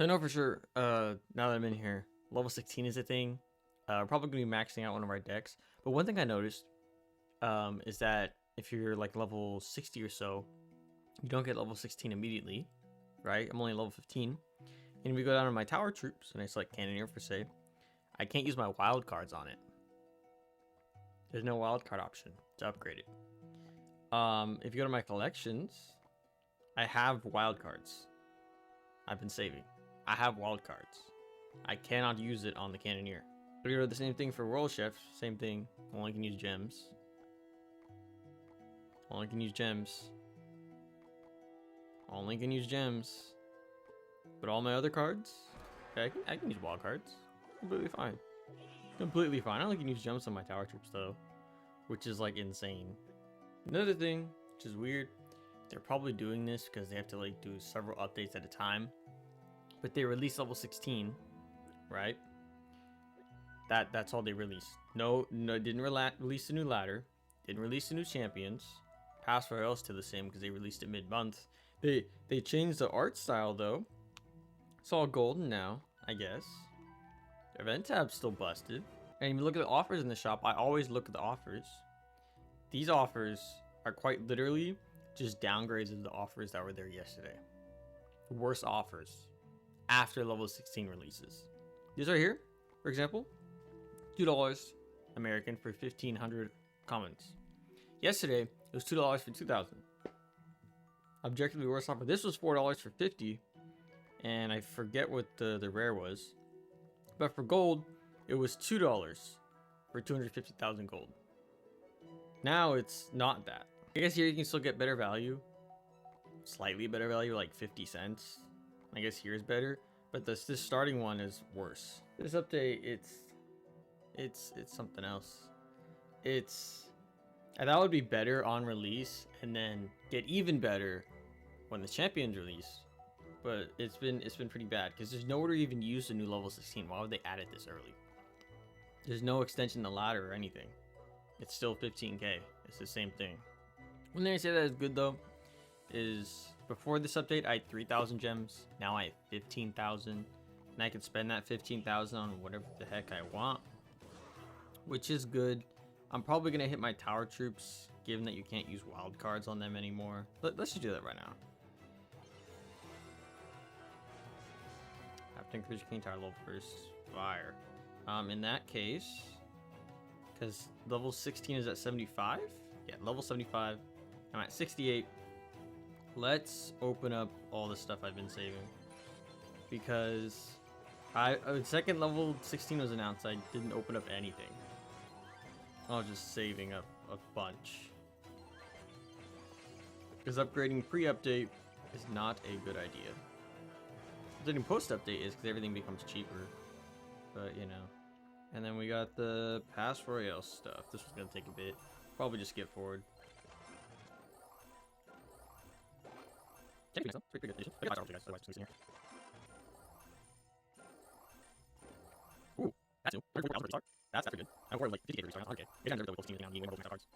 I know for sure, now that I'm in here, level 16 is a thing. We're probably going to be maxing out one of our decks. But one thing I noticed is that if you're like level 60 or so, you don't get level 16 immediately, right? I'm only level 15. And if we go down to my tower troops, and I select Cannoneer for say, I can't use my wild cards on it. There's no wild card option to upgrade it. If you go to my collections, I have wild cards. I've been saving. I have wild cards. I cannot use it on the Cannoneer. We go to the same thing for Royal Chef. Same thing. Only can use gems. Only can use gems. Only can use gems. But all my other cards, okay, I can use wild cards. Completely fine. Completely fine. I only can use gems on my tower troops though, which is like insane. Another thing, which is weird, they're probably doing this because they have to like do several updates at a time. But they released level 16, right? That's all they released. No, didn't release a new ladder. Didn't release the new champions. Pass Royale still the same because they released it mid-month. They changed the art style though. It's all golden now, I guess. Event tab's still busted. And if you look at the offers in the shop, I always look at the offers. These offers are quite literally just downgrades of the offers that were there yesterday. Worse offers after level 16 releases. These right here, for example, $2 American for 1,500 commons. Yesterday, it was $2 for 2,000. Objectively worse offer. This was $4 for 50, and I forget what the rare was. But for gold, it was $2 for 250,000 gold. Now it's not that. I guess here you can still get better value. Slightly better value, like 50 cents. I guess here's better. But this starting one is worse. This update, it's something else. I thought it would be better on release and then get even better when the champions release. But it's been pretty bad because there's nowhere to even use the new level 16. Why would they add it this early? There's no extension to ladder or anything. It's still 15k. It's the same thing. One thing I say that is good though is before this update I had 3,000 gems. Now I have 15,000, and I can spend that 15,000 on whatever the heck I want, which is good. I'm probably gonna hit my tower troops, given that you can't use wild cards on them anymore. Let's just do that right now. Have to increase your king tower level first. Fire. In that case, because level 16 is at 75. Yeah, level 75. I'm at 68. Let's open up all the stuff I've been saving, because second level 16 was announced. I didn't open up anything. I was just saving up a bunch, because upgrading pre-update is not a good idea. Updating post-update is because everything becomes cheaper, but you know. And then we got the Pass Royale stuff. This was gonna take a bit. Probably just skip forward. Ooh, that's new. That's pretty good. I awarded like 50k restart. Okay. Maybe I'm never really now. You win both cards.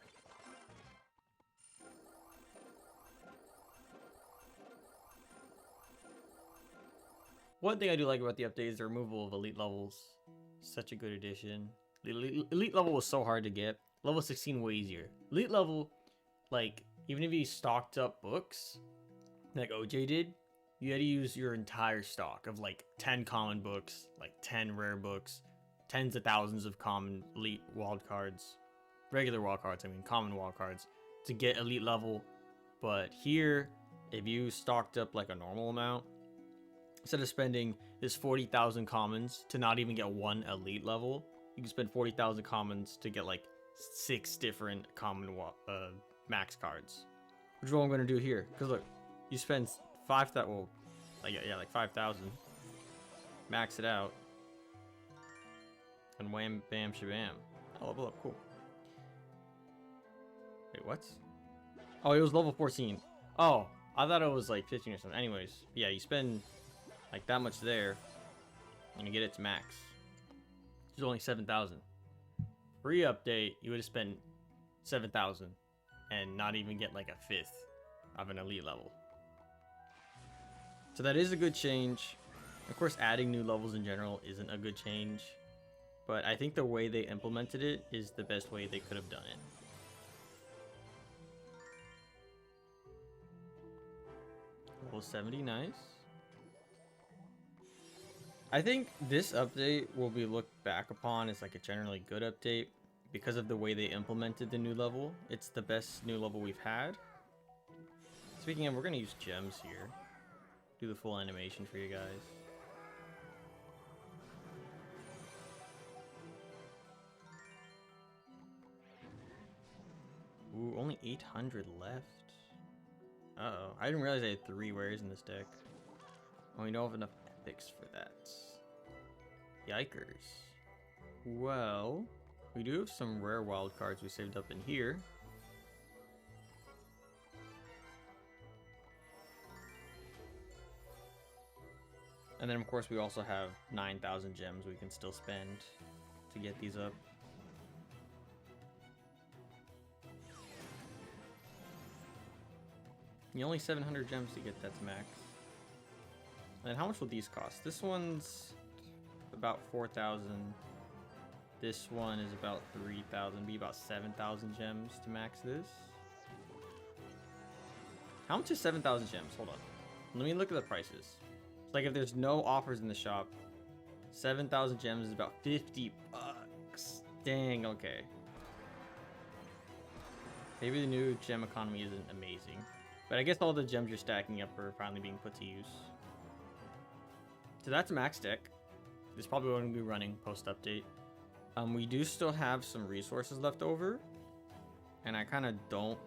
One thing I do like about the update is the removal of elite levels. Such a good addition. Elite level was so hard to get. Level 16 way easier. Elite level, like, even if you stocked up books, like OJ did, you had to use your entire stock of like 10 common books, like 10 rare books, tens of thousands of common elite wild cards, regular wild cards, I mean common wild cards, to get elite level. But here, if you stocked up like a normal amount, instead of spending this 40,000 commons to not even get one elite level, you can spend 40,000 commons to get like 6 different common max cards. Which is what I'm going to do here. Because look, you spend 5,000, well, like 5,000. Max it out. And wham, bam, shabam. Oh, level up, cool. Wait, what? Oh, it was level 14. Oh, I thought it was like 15 or something. Anyways, yeah, you spend like that much there, and you get it to max. It's only 7,000. Pre-update, you would have spent 7,000 and not even get like a fifth of an elite level. So that is a good change. Of course, adding new levels in general isn't a good change, but I think the way they implemented it is the best way they could have done it. Level 70, nice. I think this update will be looked back upon as like a generally good update because of the way they implemented the new level. It's the best new level we've had. Speaking of, we're gonna use gems here. Do the full animation for you guys. Ooh, only 800 left. Uh-oh. I didn't realize I had 3 rares in this deck. Oh, we don't have enough epics for that. Yikers. Well, we do have some rare wild cards we saved up in here. And then, of course, we also have 9,000 gems we can still spend to get these up. You only 700 gems to get that to max. And how much will these cost? This one's about 4,000. This one is about 3,000. Be about 7,000 gems to max this. How much is 7,000 gems? Hold on. Let me look at the prices. Like if there's no offers in the shop, 7,000 gems is about 50 bucks. Dang, okay. Maybe the new gem economy isn't amazing. But I guess all the gems you're stacking up are finally being put to use. So that's max deck. This is probably what I'm going to be running post-update. We do still have some resources left over. And I kind of don't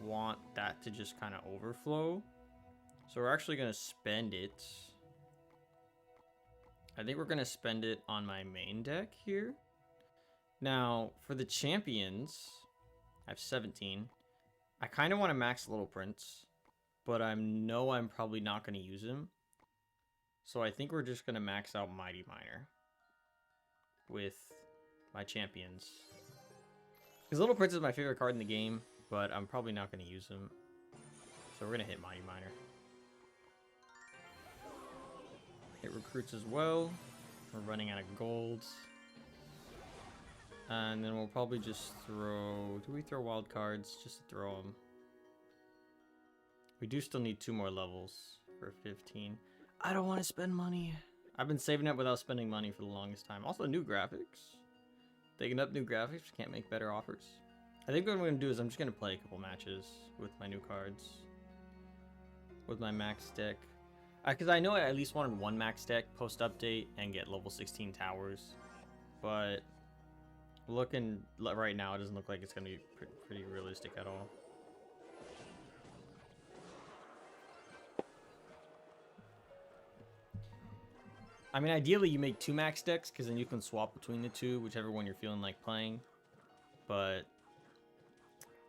want that to just kind of overflow. So we're actually going to spend it. I think we're going to spend it on my main deck here. Now, for the champions, I have 17. I kind of want to max Little Prince, but I know I'm probably not going to use him. So I think we're just going to max out Mighty Miner with my champions. Because Little Prince is my favorite card in the game, but I'm probably not going to use him. So we're going to hit Mighty Miner. Hit recruits as well. We're running out of golds. And then we'll probably just throw... Do we throw wild cards? Just to throw them. We do still need 2 more levels for 15. I don't want to spend money. I've been saving up without spending money for the longest time. Also, new graphics. Taking up new graphics. Can't make better offers. I think what I'm going to do is I'm just going to play a couple matches with my new cards. With my max deck. Because I know I at least wanted 1 max deck post-update and get level 16 towers. But... looking right now, it doesn't look like it's going to be pretty realistic at all. I mean, ideally you make 2 max decks because then you can swap between the 2, whichever one you're feeling like playing. But,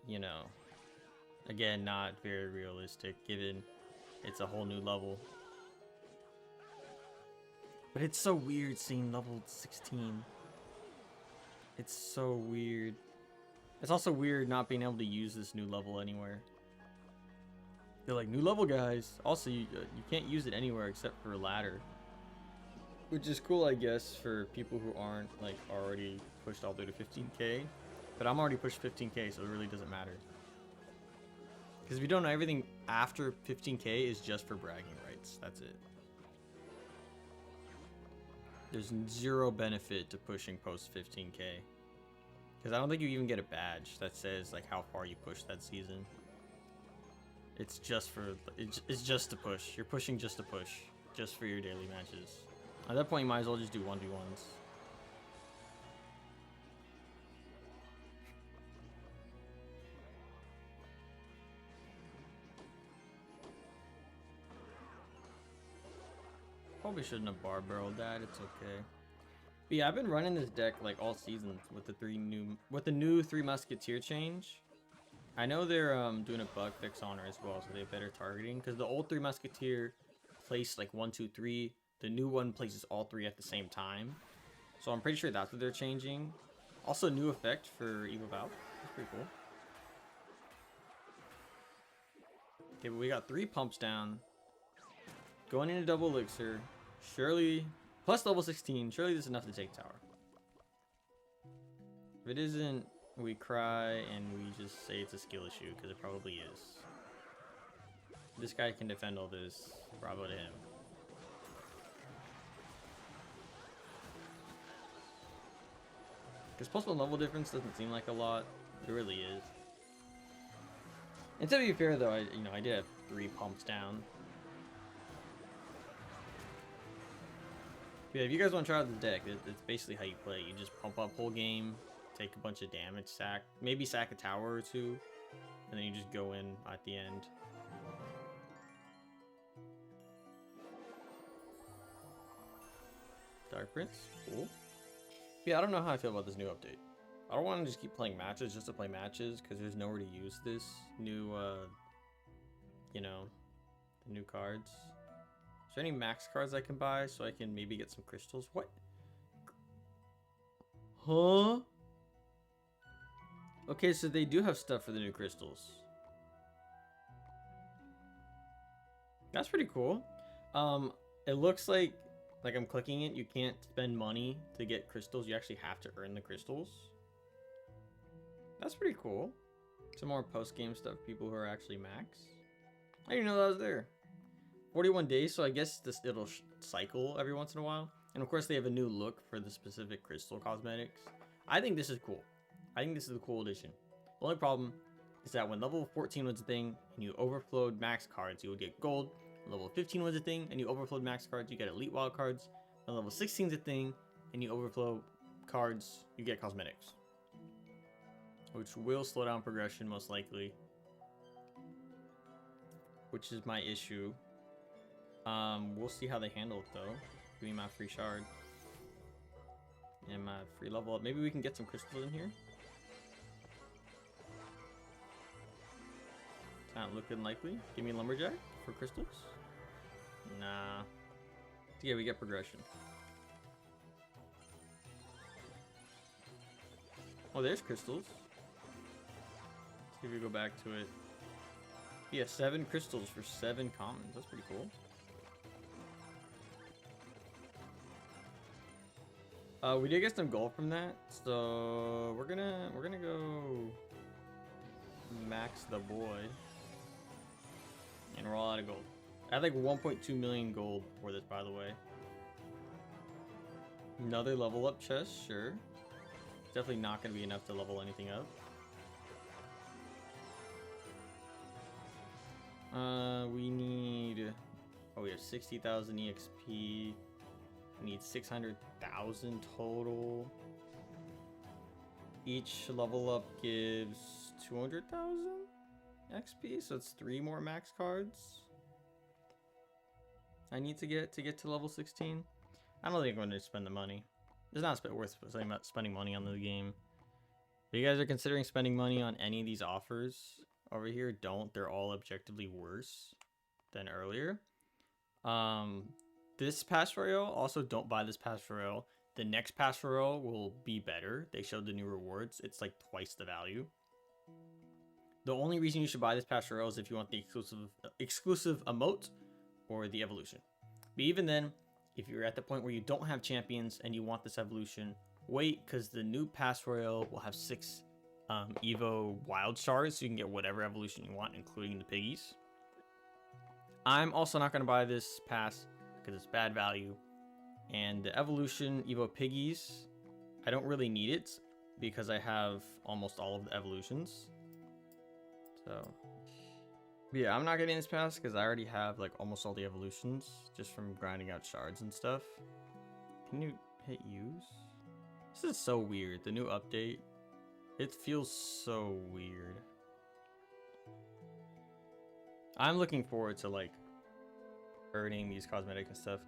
you know, again, not very realistic given it's a whole new level. But it's so weird seeing level 16. It's so weird. It's also weird not being able to use this new level anywhere. They're like, new level, guys. Also, you can't use it anywhere except for ladder. Which is cool, I guess, for people who aren't, like, already pushed all the way to 15k. But I'm already pushed 15k, so it really doesn't matter. Because if you don't know, everything after 15k is just for bragging rights. That's it. There's 0 benefit to pushing post 15k. Because I don't think you even get a badge that says like how far you pushed that season. It's just for it's just to push. You're pushing just to push, just for your daily matches. At that point, you might as well just do 1v1s. Probably shouldn't have bar barreled that. It's okay. But yeah, I've been running this deck like all seasons with the new 3 Musketeer change. I know they're doing a bug fix on her as well, so they have better targeting. Because the old 3 Musketeer placed like 1, 2, 3. The new one places all 3 at the same time. So I'm pretty sure that's what they're changing. Also, new effect for Evil Valve. That's pretty cool. Okay, but we got 3 pumps down. Going into double elixir. Surely, plus level 16, surely this is enough to take tower. If it isn't, we cry and we just say it's a skill issue, because it probably is. This guy can defend all this. Bravo to him. Because plus one level difference doesn't seem like a lot. It really is. And to be fair though, I did have 3 pumps down. Yeah, if you guys want to try out the deck, it's basically how you play. You just pump up whole game, take a bunch of damage, maybe sack a tower or 2, and then you just go in at the end. Dark Prince, cool. Yeah, I don't know how I feel about this new update. I don't want to just keep playing matches just to play matches, because there's nowhere to use this new, the new cards. Is there any max cards I can buy so I can maybe get some crystals? What? Huh? Okay, so they do have stuff for the new crystals. That's pretty cool. It looks like I'm clicking it, you can't spend money to get crystals. You actually have to earn the crystals. That's pretty cool. Some more post-game stuff, people who are actually max. I didn't know that was there. 41 days, so I guess it'll cycle every once in a while. And of course they have a new look for the specific crystal cosmetics. I think this is cool. I think this is a cool addition. The only problem is that when level 14 was a thing and you overflowed max cards, you would get gold. When level 15 was a thing and you overflowed max cards, you get elite wild cards. When level 16 is a thing and you overflow cards, you get cosmetics. Which will slow down progression most likely. Which is my issue. We'll see how they handle it though. Give me my free shard. And my free level up. Maybe we can get some crystals in here. It's not looking likely. Give me lumberjack for crystals. Nah. Yeah, we get progression. Oh, there's crystals. Let's see if we go back to it. Yeah, 7 crystals for 7 commons. That's pretty cool. We did get some gold from that, so we're gonna go max the boy and roll out of gold. I had like 1.2 million gold for this, by the way. Another level up chest, sure. Definitely not gonna be enough to level anything up. We need. Oh, we have 60,000 EXP. We need 600,000 total. Each level up gives 200,000 XP, so it's 3 more max cards. I need to get to level 16. I don't think I'm going to spend the money. It's not worth spending money on the game. If you guys are considering spending money on any of these offers over here, don't. They're all objectively worse than earlier. This Pass Royale, also don't buy this Pass Royale. The next Pass Royale will be better. They showed the new rewards. It's like twice the value. The only reason you should buy this Pass Royale is if you want the exclusive emote or the evolution. But even then, if you're at the point where you don't have champions and you want this evolution, wait, because the new Pass Royale will have 6 Evo wild shards, so you can get whatever evolution you want, including the piggies. I'm also not going to buy this pass because it's bad value. And the evolution Evo piggies, I don't really need it because I have almost all of the evolutions. So yeah, I'm not getting this pass because I already have like almost all the evolutions just from grinding out shards and stuff. Can you hit use? This is so weird. The new update, it feels so weird. I'm looking forward to like earning these cosmetics and stuff.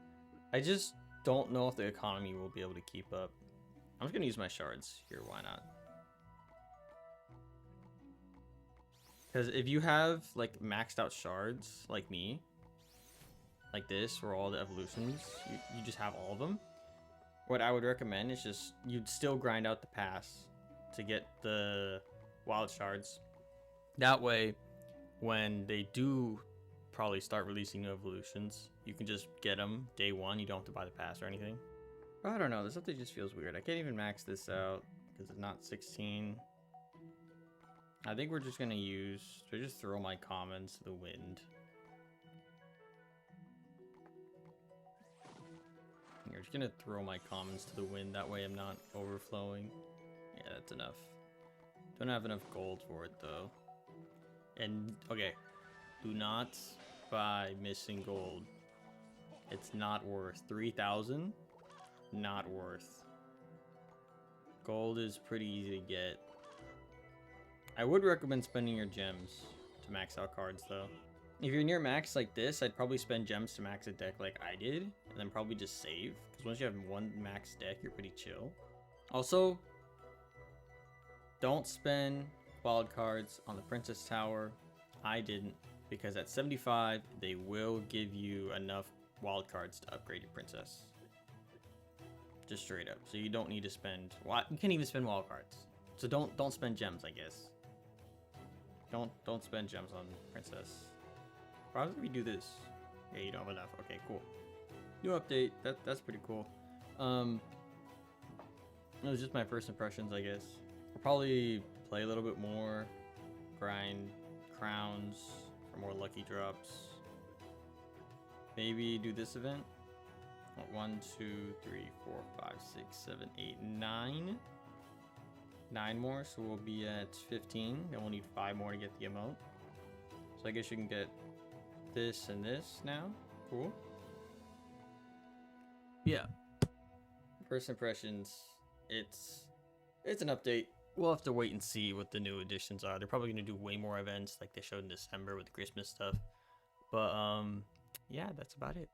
I just don't know if the economy will be able to keep up. I'm just gonna use my shards here. Why not? Because if you have like maxed out shards like me, like this, for all the evolutions, you just have all of them. What I would recommend is just you'd still grind out the pass to get the wild shards. That way, when they do probably start releasing new evolutions. You can just get them day one. You don't have to buy the pass or anything. I don't know. This update just feels weird. I can't even max this out because it's not 16. I think we're just gonna just throw my commons to the wind. You're just gonna throw my commons to the wind. That way I'm not overflowing. Yeah, that's enough. Don't have enough gold for it though. And okay, do not buy missing gold. It's not worth 3,000. Not worth. Gold is pretty easy to get. I would recommend spending your gems to max out cards though. If you're near max like this, I'd probably spend gems to max a deck like I did, and then probably just save. Because once you have one max deck, you're pretty chill. Also, don't spend wild cards on the Princess Tower. I didn't, because at 75, they will give you enough wild cards to upgrade your princess. Just straight up. So you don't need to spend. Well, you can't even spend wild cards. So don't spend gems, I guess. Don't spend gems on princess. Probably we do this. Yeah, you don't have enough. Okay, cool. New update. That's pretty cool. It was just my first impressions, I guess. I'll probably play a little bit more, grind crowns for more lucky drops. Maybe do this event. 1, 2, 3, 4, 5, 6, 7, 8, 9. 9 more, so we'll be at 15. Then we'll need 5 more to get the emote. So I guess you can get this and this now. Cool. Yeah. First impressions. It's an update. We'll have to wait and see what the new additions are. They're probably gonna do way more events like they showed in December with the Christmas stuff. But yeah, that's about it.